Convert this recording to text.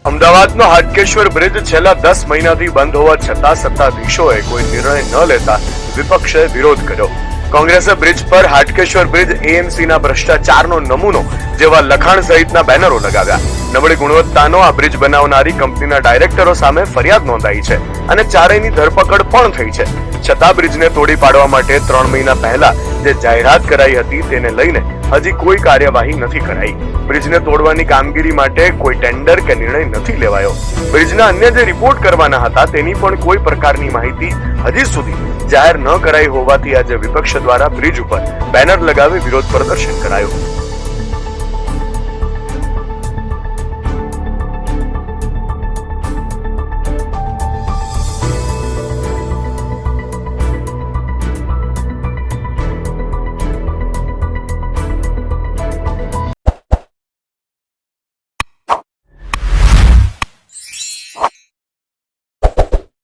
અમદાવાદનો Hatkeshwar bridge છેલ્લા 10 મહિનાથી બંધ હોવા છતાં સત્તાધીશોએ કોઈ નિર્ણય ન લેતા વિપક્ષે વિરોધ કર્યો. કોંગ્રેસે બ્રિજ પર હાટકેશ્વર બ્રિજ એએમસીના ભ્રષ્ટાચારનો નમૂનો જેવા લખાણ સહિતના બેનરો લગાવ્યા. નબળી ગુણવત્તાનો આ બ્રિજ બનાવનારી કંપનીના ડાયરેક્ટરો સામે ફરિયાદ નોંધાઈ છે અને ચારેયની ધરપકડ પણ થઈ છે. છતાં બ્રિજને તોડી પાડવા માટે 3 મહિના પહેલા જે જાહેરાત કરાઈ હતી તેને લઈને હજી કોઈ કાર્યવાહી નથી કરાઈ. બ્રિજને તોડવાની કામગીરી માટે કોઈ ટેન્ડર કે નિર્ણય નથી લેવાયો. બ્રિજના અન્ય જે રિપોર્ટ કરવાના હતા તેની પણ કોઈ પ્રકારની માહિતી હજી સુધી જાહેર ન કરાઈ હોવાથી આજે વિપક્ષ દ્વારા બ્રિજ ઉપર બેનર લગાવી વિરોધ પ્રદર્શન કરાયું.